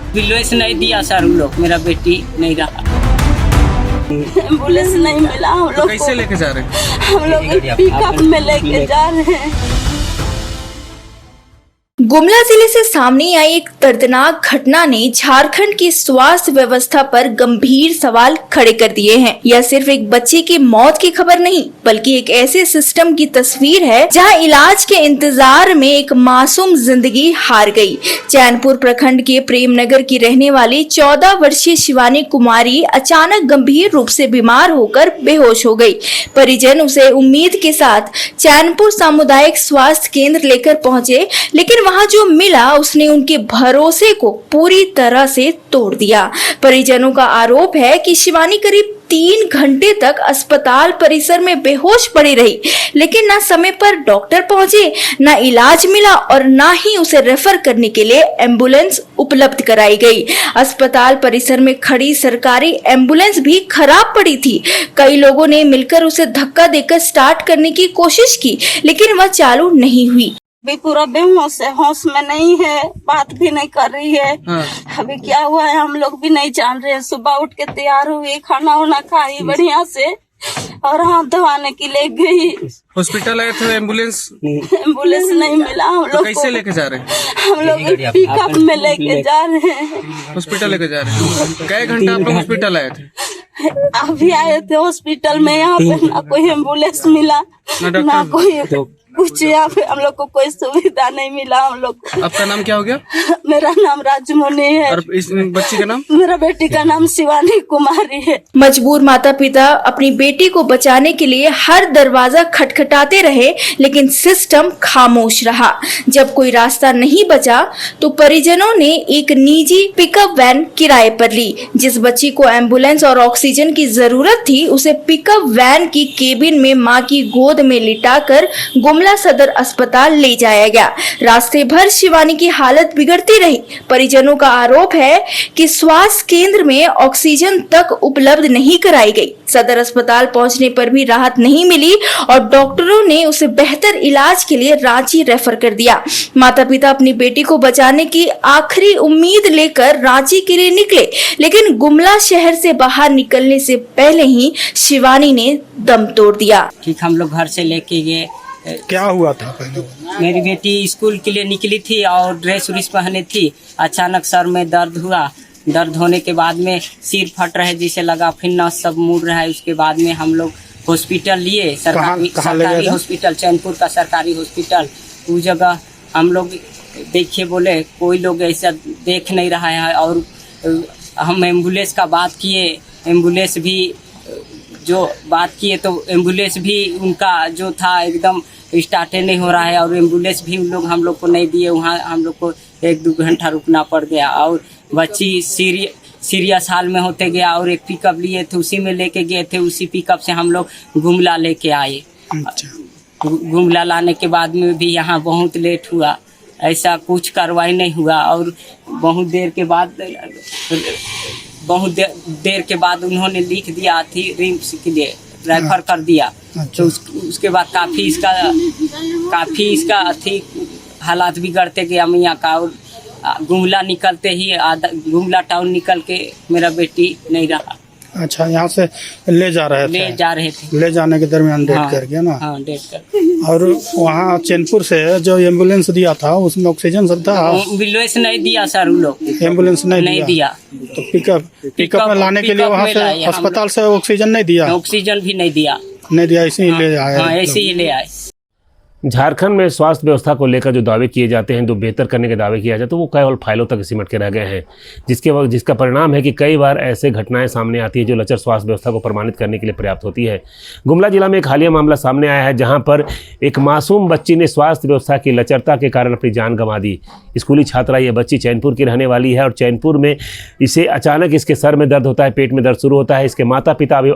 Ambulance नहीं दिया sir, उन लोग मेरा बेटी नहीं रहा। एम्बुलेंस नहीं मिला हम लोग। कैसे लेके जा रहे हैं? हम लोग पिकअप में लेके जा रहे हैं। गुमला जिले से सामने आई एक दर्दनाक घटना ने झारखंड की स्वास्थ्य व्यवस्था पर गंभीर सवाल खड़े कर दिए हैं। यह सिर्फ एक बच्चे की मौत की खबर नहीं, बल्कि एक ऐसे सिस्टम की तस्वीर है जहां इलाज के इंतजार में एक मासूम जिंदगी हार गई। चैनपुर प्रखंड के प्रेमनगर की रहने वाली 14 वर्षीय शिवानी कुमारी अचानक गंभीर रूप से बीमार होकर बेहोश हो गई। परिजन उसे उम्मीद के साथ चैनपुर सामुदायिक स्वास्थ्य केंद्र लेकर पहुंचे, लेकिन वहां जो मिला उसने उनके भरोसे को पूरी तरह से तोड़ दिया। परिजनों का आरोप है कि शिवानी करीब 3 घंटे तक अस्पताल परिसर में बेहोश पड़ी रही, लेकिन न समय पर डॉक्टर पहुंचे, न इलाज मिला और न ही उसे रेफर करने के लिए एम्बुलेंस उपलब्ध कराई गई। अस्पताल परिसर में खड़ी सरकारी एम्बुलेंस भी खराब पड़ी थी। कई लोगों ने मिलकर उसे धक्का देकर स्टार्ट करने की कोशिश की, लेकिन वह चालू नहीं हुई। अभी पूरा बेहोश है, होश में नहीं है, बात भी नहीं कर रही है। अभी क्या हुआ है हम लोग भी नहीं जान रहे हैं। सुबह उठ के तैयार हुई, खाना वाना खाई बढ़िया से और हाथ धोने की ले गई। हॉस्पिटल आए थे, एम्बुलेंस नहीं मिला हम लोग। कैसे लेके जा रहे हैं? हम लोग पिकअप में लेके जा रहे हैं। हॉस्पिटल लेके जा रहे हैं। कै घंटा आप लोग हॉस्पिटल आए थे? अभी आए थे हॉस्पिटल में, यहाँ पे ना कोई एम्बुलेंस मिला ना कोई कुछ, यहाँ पे हम लोग को कोई सुविधा नहीं मिला। हम लोग। आपका नाम क्या हो गया? मेरा नाम राजमोनी है। और इस बच्ची का नाम? मेरा बेटी का नाम शिवानी कुमारी है। मजबूर माता पिता अपनी बेटी को बचाने के लिए हर दरवाजा खटखटाते रहे, लेकिन सिस्टम खामोश रहा। जब कोई रास्ता नहीं बचा तो परिजनों ने एक निजी पिकअप वैन किराए पर ली। जिस बच्ची को एम्बुलेंस और ऑक्सीजन की जरूरत थी, उसे पिकअप वैन की केबिन में मां की गोद में लिटाकर गुमला सदर अस्पताल ले जाया गया। रास्ते भर शिवानी की हालत बिगड़ती रही। परिजनों का आरोप है कि स्वास्थ्य केंद्र में ऑक्सीजन तक उपलब्ध नहीं कराई गई। सदर अस्पताल पहुंचने पर भी राहत नहीं मिली और डॉक्टरों ने उसे बेहतर इलाज के लिए रांची रेफर कर दिया। माता पिता अपनी बेटी को बचाने की आखिरी उम्मीद लेकर रांची के लिए निकले, लेकिन गुमला शहर से बाहर निकलने से पहले ही शिवानी ने दम तोड़ दिया। ठीक, हम लोग घर से लेके गए। क्या हुआ था पहले? मेरी बेटी स्कूल के लिए निकली थी और ड्रेस व्रेस पहने थी। अचानक सर में दर्द हुआ। दर्द होने के बाद में सिर फट रहे जैसे लगा, फिर नस सब मुड़ रहा है। उसके बाद में हम लोग हॉस्पिटल लिए, सरकारी हॉस्पिटल, चैनपुर का सरकारी हॉस्पिटल। उस जगह हम लोग देखिए बोले कोई लोग ऐसा देख नहीं रहा है। और हम एम्बुलेंस का बात किए, एम्बुलेंस भी जो बात किए तो एम्बुलेंस भी उनका जो था एकदम स्टार्ट नहीं हो रहा है। और एम्बुलेंस भी हम लोग को नहीं दिए। वहाँ हम लोग को 1-2 घंटा रुकना पड़ गया। और बच्ची सीरियस हाल में होते गया। और एक पिकअप लिए थे, उसी में लेके गए थे। उसी पिकअप से हम लोग गुमला लेके आए। गुमला लाने के बाद में भी यहाँ बहुत लेट हुआ, ऐसा कुछ कार्रवाई नहीं हुआ। और बहुत देर के बाद उन्होंने लिख दिया थी रिम्स के लिए रेफर कर दिया। तो उसके बाद काफ़ी इसका थी हालात बिगड़ते गया मियाँ का। और गुमला निकलते ही गुमला टाउन निकल के मेरा बेटी नहीं रहा। अच्छा, यहाँ से ले जा रहे थे। ले जाने के दरमियान डेथ कर गया ना? हाँ, डेथ कर। और वहाँ चैनपुर से जो एम्बुलेंस दिया था उसमें ऑक्सीजन सब था? एम्बुलेंस नहीं दिया सर, उन लोग एम्बुलेंस नहीं दिया। तो पिकअप में लाने के लिए वहाँ से अस्पताल से ऑक्सीजन नहीं दिया? ऑक्सीजन भी नहीं दिया, ऐसे ही ले आए। ऐसे ही ले आए। झारखंड में स्वास्थ्य व्यवस्था को लेकर जो दावे किए जाते हैं, जो बेहतर करने के दावे किए जाते हैं, तो वो केवल फाइलों तक सिमट के रह गए हैं, जिसका परिणाम है कि कई बार ऐसे घटनाएं सामने आती है जो लचर स्वास्थ्य व्यवस्था को प्रमाणित करने के लिए पर्याप्त होती है। गुमला जिला में एक हालिया मामला सामने आया है जहां पर एक मासूम बच्ची ने स्वास्थ्य व्यवस्था की लचरता के कारण अपनी जान गंवा दी। स्कूली छात्रा ये बच्ची चैनपुर की रहने वाली है और चैनपुर में इसे अचानक इसके सर में दर्द होता है, पेट में दर्द शुरू होता है। इसके माता पिता अभी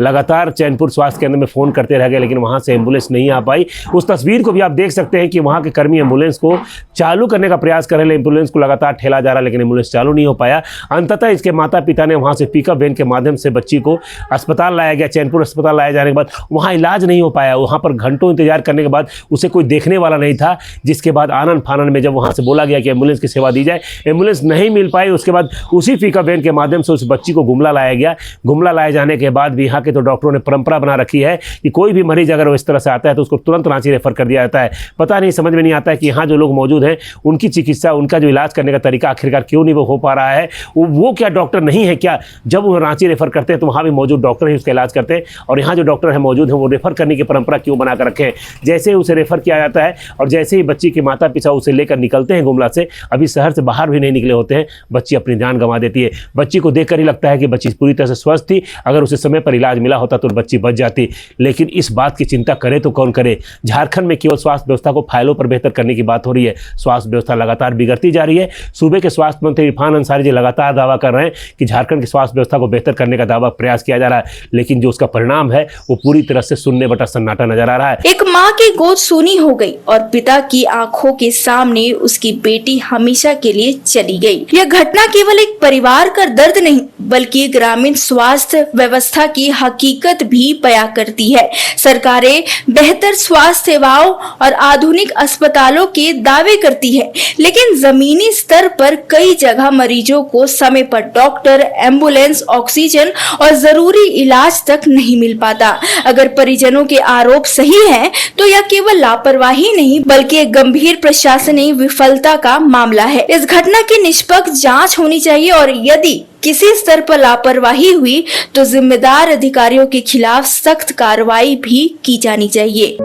लगातार चैनपुर स्वास्थ्य केंद्र में फ़ोन करते रह गए, लेकिन वहाँ से एम्बुलेंस नहीं आ पाई उस तस्वीर को भी आप देख सकते हैं कि वहाँ के कर्मी एम्बुलेंस को चालू करने का प्रयास कर रहे हैं। एम्बुलेंस को लगातार ठेला जा रहा है लेकिन एम्बुलेंस चालू नहीं हो पाया। अंततः इसके माता पिता ने वहाँ से पिकअप वैन के माध्यम से बच्ची को अस्पताल लाया गया। चैनपुर अस्पताल लाया जाने के बाद वहाँ इलाज नहीं हो पाया। वहाँ पर घंटों इंतजार करने के बाद उसे कोई देखने वाला नहीं था, जिसके बाद आनन फानन में जब वहाँ से बोला गया कि एम्बुलेंस की सेवा दी जाए, एम्बुलेंस नहीं मिल पाई। उसके बाद उसी पिकअप वैन के माध्यम से उस बच्ची को गुमला लाया गया। गुमला लाए जाने के बाद भी यहाँ के तो डॉक्टरों ने परंपरा बना रखी है कि कोई भी मरीज अगर वो इस तरह से आता है तो उसको तुरंत रांची रेफर कर दिया जाता है। पता नहीं, समझ में नहीं आता है कि यहाँ जो लोग मौजूद हैं उनकी चिकित्सा, उनका जो इलाज करने का तरीका आखिरकार क्यों नहीं वो हो पा रहा है। वो क्या डॉक्टर नहीं है क्या? जब वो रांची रेफर करते हैं तो वहाँ भी मौजूद डॉक्टर ही उसका इलाज करते हैं, और यहाँ जो डॉक्टर है मौजूद है वो रेफर करने की परंपरा क्यों बना कर रखे हैं? जैसे ही उसे रेफर किया जाता है और जैसे ही बच्ची के माता पिता उसे लेकर निकलते हैं गुमला से, अभी शहर से बाहर भी नहीं निकले होते हैं, बच्ची अपनी जान गंवा देती है। बच्ची को देखकर ही लगता है कि बच्ची पूरी तरह से स्वस्थ थी, अगर उसे समय पर इलाज मिला होता तो बच्ची बच जाती। लेकिन इस बात की चिंता करे तो कौन करे? झारखंड में केवल स्वास्थ्य व्यवस्था को फाइलों पर बेहतर करने की बात हो रही है। स्वास्थ्य व्यवस्था लगातार बिगड़ती जा रही है। सूबे के स्वास्थ्य मंत्री इरफान अंसारी जी लगातार दावा कर रहे हैं कि झारखंड की स्वास्थ्य व्यवस्था को बेहतर करने का दावा प्रयास किया जा रहा है, लेकिन जो उसका परिणाम है वो पूरी तरह से सुनने बटा सन्नाटा नजर आ रहा है। एक माँ की गोद सूनी हो गई और पिता की आंखों के सामने उसकी बेटी हमेशा के लिए चली गई। यह घटना केवल एक परिवार का दर्द नहीं बल्कि ग्रामीण स्वास्थ्य व्यवस्था की हकीकत भी बयां करती है। सरकारें बेहतर स्वास्थ्य सेवाओं और आधुनिक अस्पतालों के दावे करती है, लेकिन जमीनी स्तर पर कई जगह मरीजों को समय पर डॉक्टर, एम्बुलेंस, ऑक्सीजन और जरूरी इलाज तक नहीं मिल पाता। अगर परिजनों के आरोप सही हैं, तो यह केवल लापरवाही नहीं बल्कि एक गंभीर प्रशासनिक विफलता का मामला है। इस घटना की निष्पक्ष जांच होनी चाहिए और यदि किसी स्तर पर लापरवाही हुई तो जिम्मेदार अधिकारियों के खिलाफ सख्त कार्रवाई भी की जानी चाहिए।